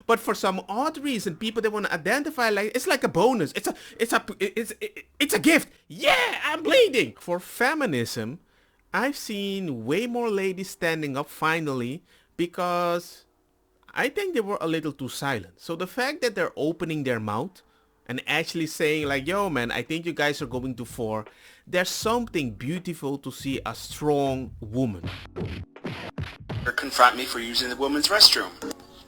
But for some odd reason, people that want to identify like it's like a bonus. It's a gift. Yeah, I'm bleeding. For feminism, I've seen way more ladies standing up finally because I think they were a little too silent. So the fact that they're opening their mouth and actually saying like, yo man, I think you guys are going too far. There's something beautiful to see a strong woman. Or confront me for using the women's restroom.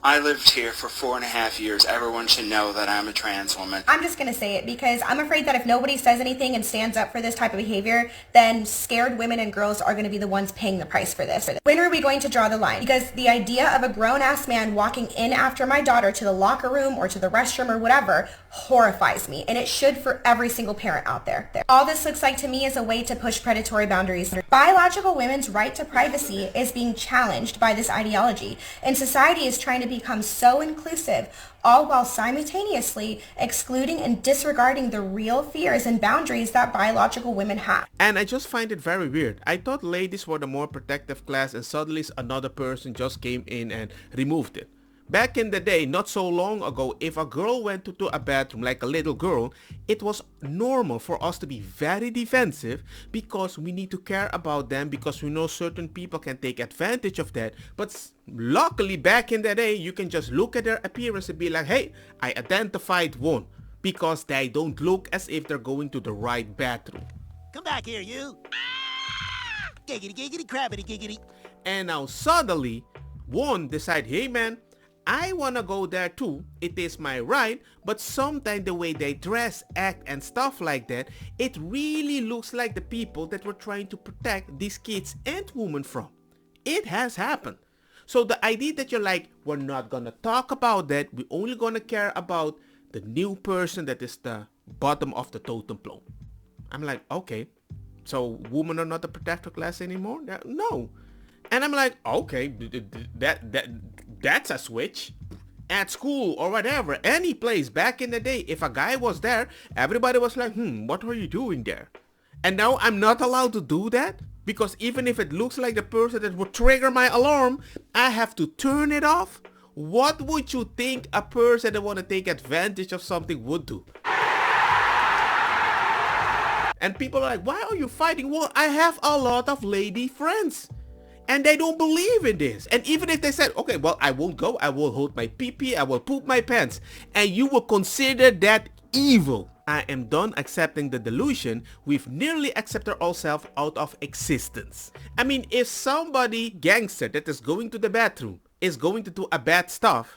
I lived here for 4.5 years. Everyone should know that I'm a trans woman. I'm just going to say it because I'm afraid that if nobody says anything and stands up for this type of behavior, then scared women and girls are going to be the ones paying the price for this. When are we going to draw the line? Because the idea of a grown-ass man walking in after my daughter to the locker room or to the restroom or whatever horrifies me, and it should for every single parent out there. All this looks like to me is a way to push predatory boundaries. Biological women's right to privacy is being challenged by this ideology, and society is trying to become so inclusive, all while simultaneously excluding and disregarding the real fears and boundaries that biological women have. And I just find it very weird. I thought ladies were the more protective class and suddenly another person just came in and removed it. Back in the day, not so long ago, if a girl went to a bathroom like a little girl, it was normal for us to be very defensive because we need to care about them because we know certain people can take advantage of that. But luckily back in the day, you can just look at their appearance and be like, hey, I identified one because they don't look as if they're going to the right bathroom. Come back here, you. Giggity, giggity, crabbity, giggity. And now suddenly, one decide, hey man, I wanna go there too, it is my right, but sometimes the way they dress, act and stuff like that, it really looks like the people that were trying to protect these kids and women from. It has happened. So the idea that you're like, we're not gonna talk about that, we're only gonna care about the new person that is the bottom of the totem pole. I'm like, okay, so women are not the protector class anymore? No. And I'm like, okay, that's a switch. At school or whatever, any place back in the day, if a guy was there, everybody was like, what are you doing there? And now I'm not allowed to do that? Because even if it looks like the person that would trigger my alarm, I have to turn it off? What would you think a person that want to take advantage of something would do? And people are like, why are you fighting? Well, I have a lot of lady friends. And they don't believe in this. And even if they said, okay, well, I won't go. I will hold my pee-pee. I will poop my pants. And you will consider that evil. I am done accepting the delusion. We've nearly accepted ourselves out of existence. I mean, if somebody gangster that is going to the bathroom is going to do a bad stuff,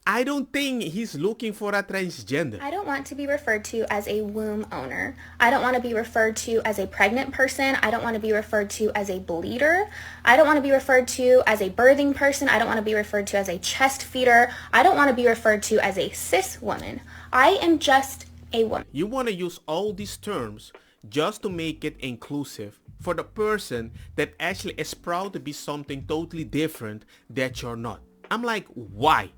I don't think he's looking for a transgender. I don't want to be referred to as a womb owner. I don't want to be referred to as a pregnant person. I don't want to be referred to as a bleeder. I don't want to be referred to as a birthing person. I don't want to be referred to as a chest feeder. I don't want to be referred to as a cis woman. I am just a woman. You want to use all these terms just to make it inclusive for the person that actually is proud to be something totally different that you're not. I'm like, why?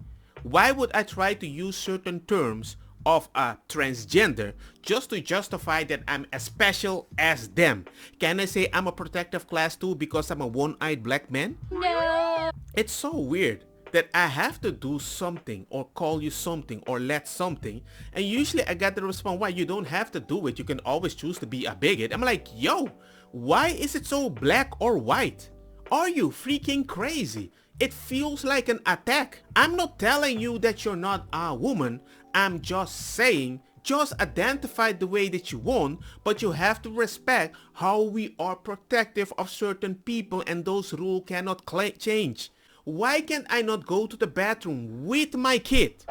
Why would I try to use certain terms of a transgender just to justify that I'm as special as them? Can I say I'm a protective class too because I'm a one-eyed black man? No. It's so weird that I have to do something or call you something or let something, and usually I get the response, why? You don't have to do it. You can always choose to be a bigot. I'm like, yo, why is it so black or white? Are you freaking crazy? It feels like an attack. I'm not telling you that you're not a woman. I'm just saying, just identify the way that you want, but you have to respect how we are protective of certain people and those rules cannot change. Why can't I not go to the bathroom with my kid?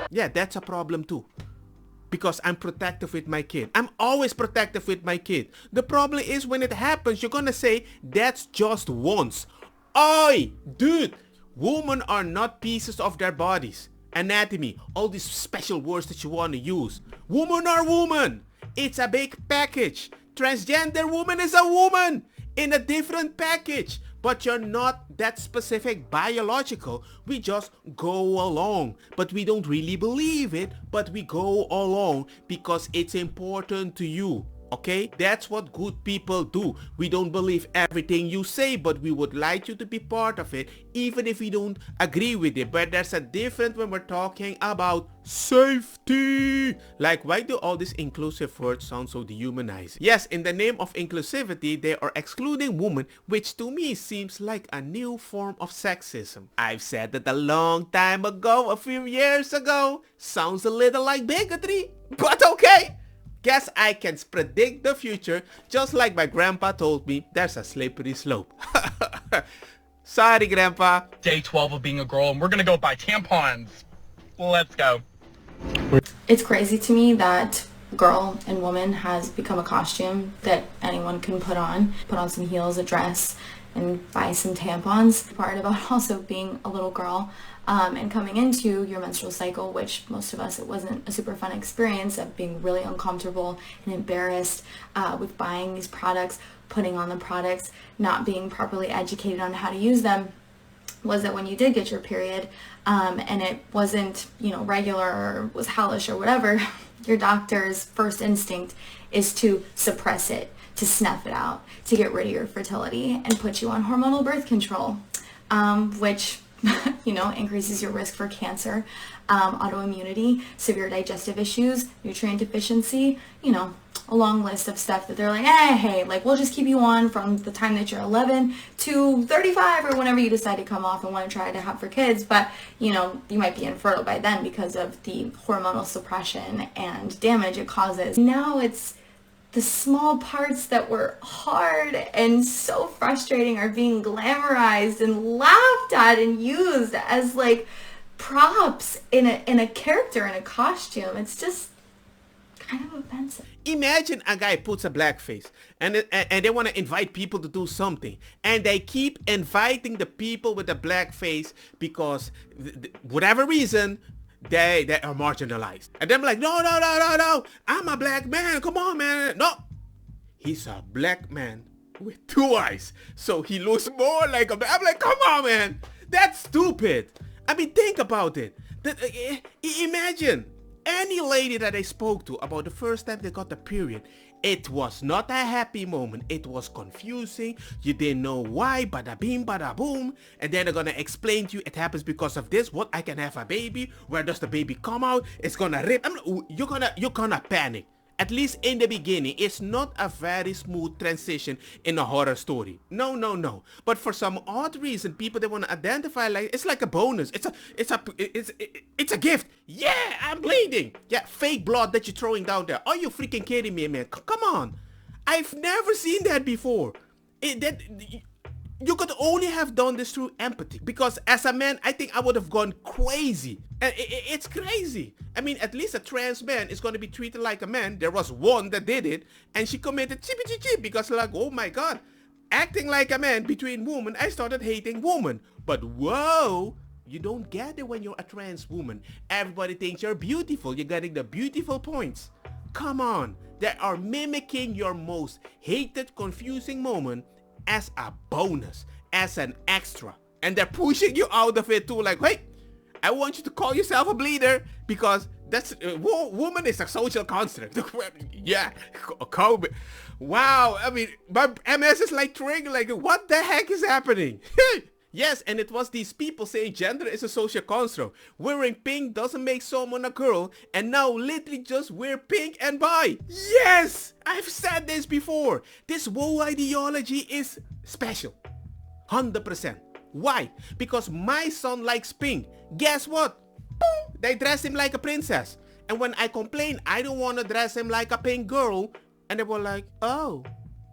Yeah, that's a problem too. Because I'm protective with my kid. I'm always protective with my kid. The problem is when it happens, you're gonna say, that's just once. Oi, dude, women are not pieces of their bodies. Anatomy, all these special words that you want to use. Women are women. It's a big package. Transgender woman is a woman in a different package. But you're not that specific biological. We just go along. But we don't really believe it. But we go along because it's important to you. Okay, that's what good people do. We don't believe everything you say, but we would like you to be part of it, even if we don't agree with it. But there's a difference when we're talking about safety. Like, why do all these inclusive words sound so dehumanizing? Yes, in the name of inclusivity, they are excluding women, which to me seems like a new form of sexism. I've said that a long time ago, a few years ago. Sounds a little like bigotry, but okay. Guess I can predict the future, just like my grandpa told me, there's a slippery slope. Sorry, Grandpa. Day 12 of being a girl, and we're gonna go buy tampons. Let's go. It's crazy to me that girl and woman has become a costume that anyone can put on some heels, a dress, and buy some tampons. Part about also being a little girl and coming into your menstrual cycle, which most of us, it wasn't a super fun experience, of being really uncomfortable and embarrassed with buying these products, putting on the products, not being properly educated on how to use them, was that when you did get your period and it wasn't, regular or was hellish or whatever, your doctor's first instinct is to suppress it, to snuff it out, to get rid of your fertility and put you on hormonal birth control, which increases your risk for cancer, autoimmunity, severe digestive issues, nutrient deficiency, a long list of stuff that they're like, hey, we'll just keep you on from the time that you're 11 to 35 or whenever you decide to come off and want to try to have for kids. But, you might be infertile by then because of the hormonal suppression and damage it causes. Now it's the small parts that were hard and so frustrating are being glamorized and laughed at and used as props in a character, in a costume. It's just kind of offensive. Imagine a guy puts a black face and they want to invite people to do something, and they keep inviting the people with the black face because whatever reason they are marginalized. And they're like, no, I'm a black man, come on, man. No, he's a black man with 2 eyes, so he looks more like a man. I'm like, come on, man, that's stupid. I mean, think about it. Imagine any lady that I spoke to about the first time they got the period. It was not a happy moment. It was confusing. You didn't know why. Bada bing, bada boom. And then they're gonna explain to you it happens because of this. What? I can have a baby. Where does the baby come out? It's gonna rip. You're gonna panic. At least in the beginning, it's not a very smooth transition in a horror story. No. But for some odd reason, people, they want to identify it's like a bonus. It's a gift. Yeah, I'm bleeding. Yeah, fake blood that you're throwing down there. Are you freaking kidding me, man? Come on. I've never seen that before. You could only have done this through empathy, because as a man, I think I would have gone crazy. And it's crazy. I mean, at least a trans man is going to be treated like a man. There was one that did it, and she committed chippy because oh my God, acting like a man between women, I started hating women. But whoa, you don't get it when you're a trans woman. Everybody thinks you're beautiful. You're getting the beautiful points. Come on. They are mimicking your most hated, confusing moment as a bonus, as an extra, and they're pushing you out of it too, like, hey, I want you to call yourself a bleeder because that's woman is a social construct. Yeah, wow. I mean, my MS is like triggering, like, what the heck is happening? Yes, and it was these people saying gender is a social construct. Wearing pink doesn't make someone a girl, and now literally just wear pink and buy. Yes, I've said this before. This woe ideology is special. 100%. Why? Because my son likes pink. Guess what? Boom! They dress him like a princess. And when I complain, I don't want to dress him like a pink girl, and they were like, oh,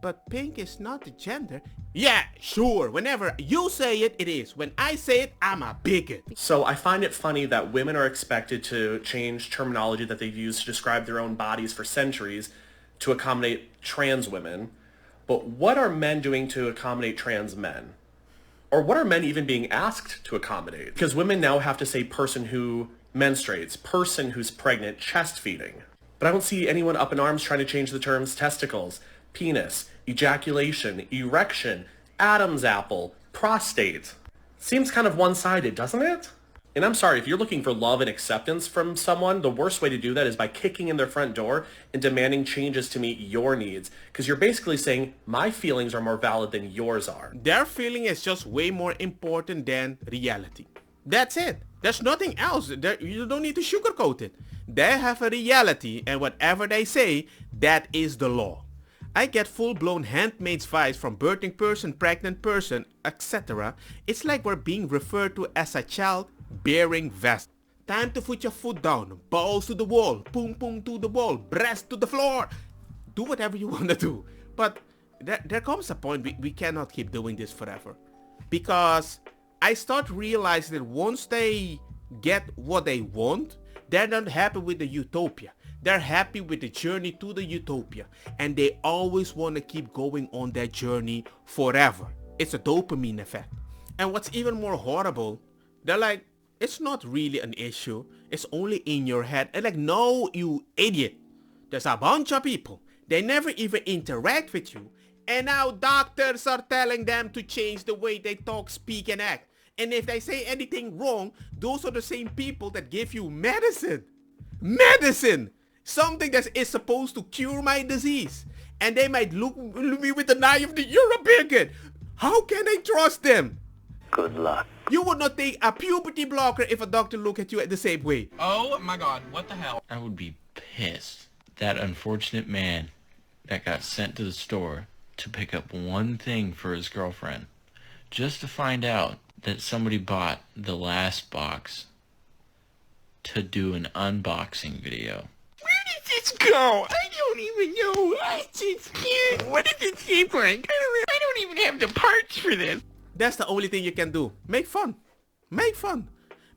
but pink is not a gender. Yeah, sure. Whenever you say it, it is. When I say it, I'm a bigot. So I find it funny that women are expected to change terminology that they've used to describe their own bodies for centuries to accommodate trans women. But what are men doing to accommodate trans men? Or what are men even being asked to accommodate? Because women now have to say person who menstruates, person who's pregnant, chest feeding. But I don't see anyone up in arms trying to change the terms testicles, penis, ejaculation, erection, Adam's apple, prostate. Seems kind of one-sided, doesn't it? And I'm sorry, if you're looking for love and acceptance from someone, the worst way to do that is by kicking in their front door and demanding changes to meet your needs. Because you're basically saying, my feelings are more valid than yours are. Their feeling is just way more important than reality. That's it. There's nothing else. You don't need to sugarcoat it. They have a reality, and whatever they say, that is the law. I get full-blown handmaid's advice from birthing person, pregnant person, etc. It's like we're being referred to as a child-bearing vessel. Time to put your foot down, balls to the wall, pum pum to the wall, breast to the floor. Do whatever you want to do. But there comes a point we cannot keep doing this forever. Because I start realizing that once they get what they want, they're not happy with the utopia. They're happy with the journey to the utopia. And they always want to keep going on that journey forever. It's a dopamine effect. And what's even more horrible, they're like, it's not really an issue. It's only in your head. And like, no, you idiot. There's a bunch of people. They never even interact with you. And now doctors are telling them to change the way they talk, speak, and act. And if they say anything wrong, those are the same people that give you medicine. Medicine! Something that is supposed to cure my disease. And they might look at me with the eye of the "you're a bigot." How can I trust them? Good luck. You would not take a puberty blocker if a doctor look at you the same way. Oh my god, what the hell? I would be pissed. That unfortunate man that got sent to the store to pick up one thing for his girlfriend, just to find out that somebody bought the last box to do an unboxing video. Where did this go? I don't even know. It's cute. What does it shape like? I don't even have the parts for this. That's the only thing you can do. Make fun. Make fun.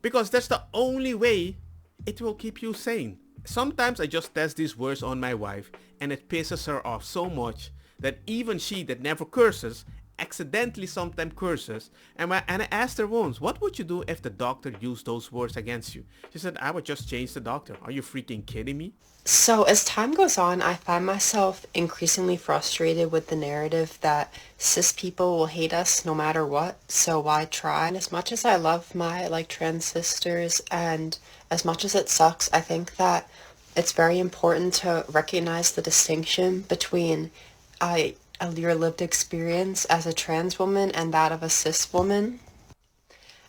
Because that's the only way it will keep you sane. Sometimes I just test these words on my wife and it pisses her off so much that even she that never curses accidentally sometimes curses. And I asked her once, what would you do if the doctor used those words against you? She said, I would just change the doctor. Are you freaking kidding me? So as time goes on, I find myself increasingly frustrated with the narrative that cis people will hate us no matter what, so why try? And as much as I love my trans sisters and as much as it sucks, I think that it's very important to recognize the distinction between your lived experience as a trans woman and that of a cis woman.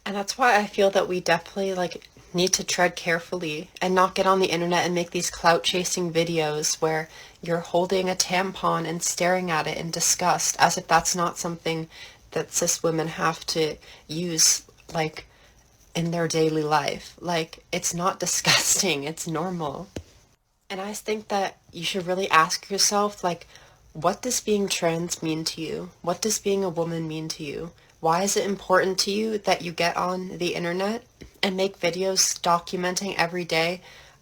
And that's why I feel that we definitely need to tread carefully and not get on the internet and make these clout chasing videos where you're holding a tampon and staring at it in disgust as if that's not something that cis women have to use in their daily life. It's not disgusting, it's normal. And I think that you should really ask yourself, what does being trans mean to you? What does being a woman mean to you? Why is it important to you that you get on the internet and make videos documenting every day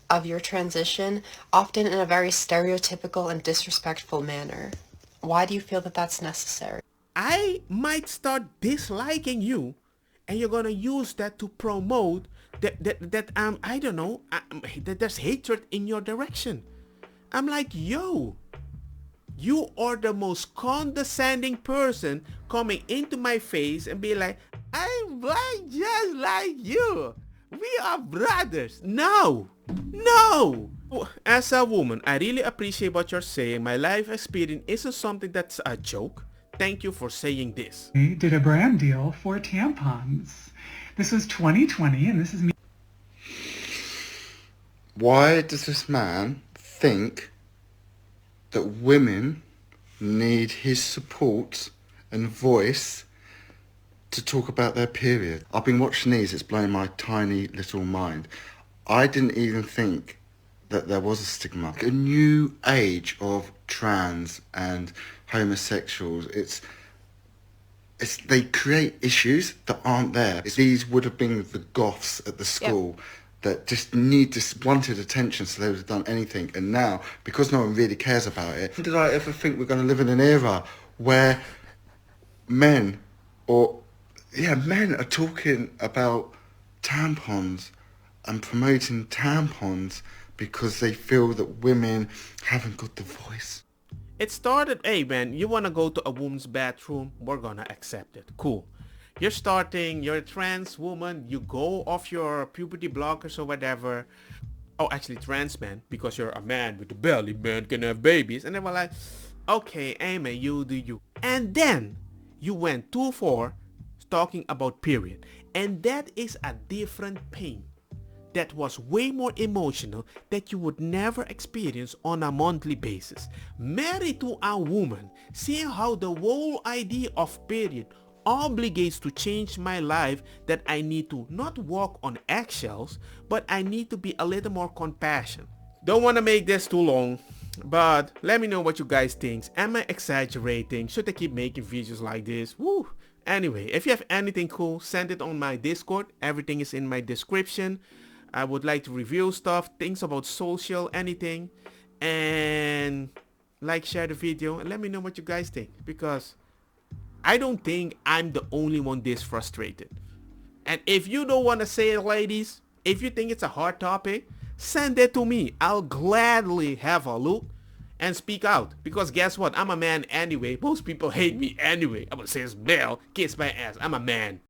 of your transition, often in a very stereotypical and disrespectful manner? Why do you feel that that's necessary? I might start disliking you and you're gonna use that to promote that I don't know, that there's hatred in your direction. I'm like, yo, you are the most condescending person coming into my face and be like, I'm black just like you. We are brothers. No. As a woman, I really appreciate what you're saying. My life experience isn't something that's a joke. Thank you for saying this. We did a brand deal for tampons. This was 2020 and this is me. Why does this man think that women need his support and voice to talk about their period? I've been watching these, it's blowing my tiny little mind. I didn't even think that there was a stigma. A new age of trans and homosexuals. They create issues that aren't there. These would have been the goths at the school. Yep. That just wanted attention, so they would have done anything. And now, because no one really cares about it, did I ever think we're going to live in an era where men are talking about tampons and promoting tampons because they feel that women haven't got the voice? It started, hey man, you want to go to a woman's bathroom? We're gonna accept it. Cool. you're a trans woman, you go off your puberty blockers or whatever. Oh, actually trans man, because you're a man with a belly, man can have babies. And they were like, okay, amen, you do you. And then you went too far talking about period. And that is a different pain. That was way more emotional that you would never experience on a monthly basis. Married to a woman, seeing how the whole idea of period obligates to change my life, that I need to not walk on eggshells, but I need to be a little more compassionate. Don't want to make this too long, but let me know what you guys think. Am I exaggerating? Should I keep making videos like this? Woo! Anyway, if you have anything cool, send it on my Discord. Everything is in my description. I would like to review stuff, things about social, anything. And like, share the video, and let me know what you guys think, because I don't think I'm the only one this frustrated. And if you don't want to say it, ladies, if you think it's a hard topic, send it to me. I'll gladly have a look and speak out. Because guess what? I'm a man anyway. Most people hate me anyway. I'm gonna say it's Bell, kiss my ass. I'm a man.